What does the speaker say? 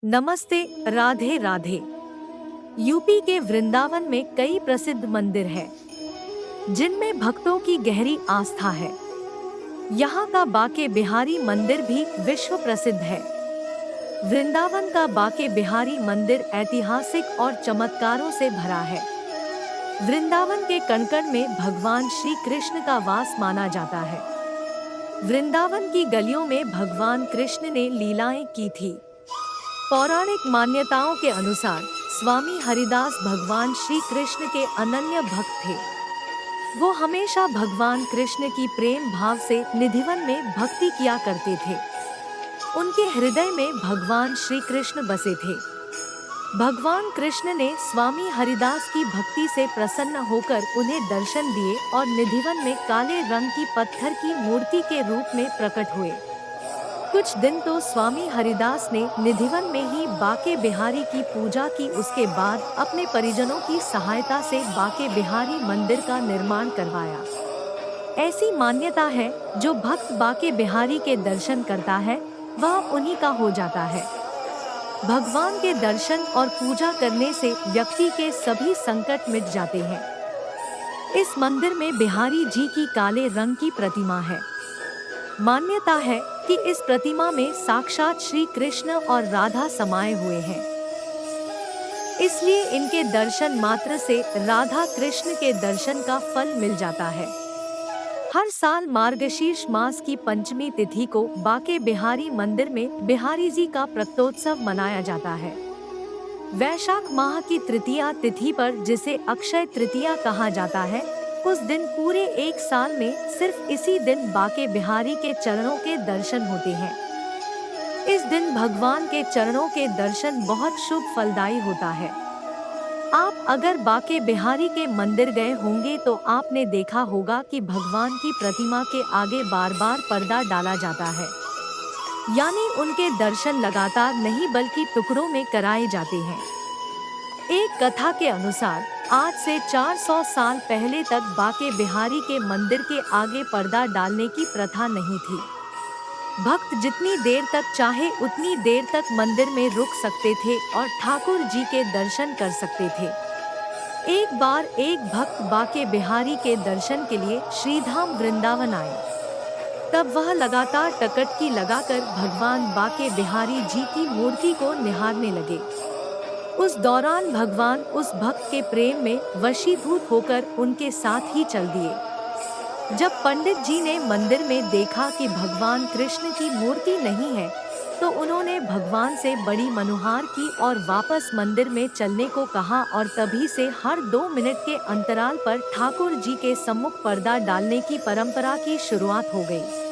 नमस्ते। राधे राधे। यूपी के वृंदावन में कई प्रसिद्ध मंदिर हैं, जिनमें भक्तों की गहरी आस्था है। यहाँ का बाके बिहारी मंदिर भी विश्व प्रसिद्ध है। वृंदावन का बाके बिहारी मंदिर ऐतिहासिक और चमत्कारों से भरा है। वृंदावन के कण-कण में भगवान श्री कृष्ण का वास माना जाता है। वृंदावन की गलियों में भगवान कृष्ण ने लीलाएं की थी। पौराणिक मान्यताओं के अनुसार स्वामी हरिदास भगवान श्री कृष्ण के अनन्य भक्त थे। वो हमेशा भगवान कृष्ण की प्रेम भाव से निधिवन में भक्ति किया करते थे। उनके हृदय में भगवान श्री कृष्ण बसे थे। भगवान कृष्ण ने स्वामी हरिदास की भक्ति से प्रसन्न होकर उन्हें दर्शन दिए और निधिवन में काले रंग की पत्थर की मूर्ति के रूप में प्रकट हुए। कुछ दिन तो स्वामी हरिदास ने निधिवन में ही बाके बिहारी की पूजा की। उसके बाद अपने परिजनों की सहायता से बाके बिहारी मंदिर का निर्माण करवाया। ऐसी मान्यता है, जो भक्त बाके बिहारी के दर्शन करता है वह उन्हीं का हो जाता है। भगवान के दर्शन और पूजा करने से व्यक्ति के सभी संकट मिट जाते हैं। इस मंदिर में बिहारी जी की काले रंग की प्रतिमा है। मान्यता है कि इस प्रतिमा में साक्षात श्री कृष्ण और राधा समाये हुए हैं। इसलिए इनके दर्शन मात्र से राधा कृष्ण के दर्शन का फल मिल जाता है। हर साल मार्गशीर्ष मास की पंचमी तिथि को बाके बिहारी मंदिर में बिहारी जी का प्रकटोत्सव मनाया जाता है। वैशाख माह की तृतीया तिथि पर, जिसे अक्षय तृतीया कहा जाता है, उस दिन पूरे एक साल में सिर्फ इसी दिन बाके बिहारी के चरणों के दर्शन होते हैं। इस दिन भगवान के चरणों के दर्शन बहुत शुभ फलदायी होता है। आप अगर बाके बिहारी के मंदिर गए होंगे तो आपने देखा होगा कि भगवान की प्रतिमा के आगे बार बार पर्दा डाला जाता है, यानी उनके दर्शन लगातार नहीं बल्कि टुकड़ों में कराए जाते हैं। एक कथा के अनुसार आज से 400 साल पहले तक बाके बिहारी के मंदिर के आगे पर्दा डालने की प्रथा नहीं थी। भक्त जितनी देर तक चाहे उतनी देर तक मंदिर में रुक सकते थे और ठाकुर जी के दर्शन कर सकते थे। एक बार एक भक्त बाके बिहारी के दर्शन के लिए श्रीधाम वृंदावन आए। तब वह लगातार टकटकी लगाकर भगवान बाके बिहारी जी की मूर्ति को निहारने लगे। उस दौरान भगवान उस भक्त के प्रेम में वशीभूत होकर उनके साथ ही चल दिए। जब पंडित जी ने मंदिर में देखा कि भगवान कृष्ण की मूर्ति नहीं है, तो उन्होंने भगवान से बड़ी मनुहार की और वापस मंदिर में चलने को कहा और तभी से हर 2 मिनट के अंतराल पर ठाकुर जी के सम्मुख पर्दा डालने की परंपरा की शुरुआत हो गई।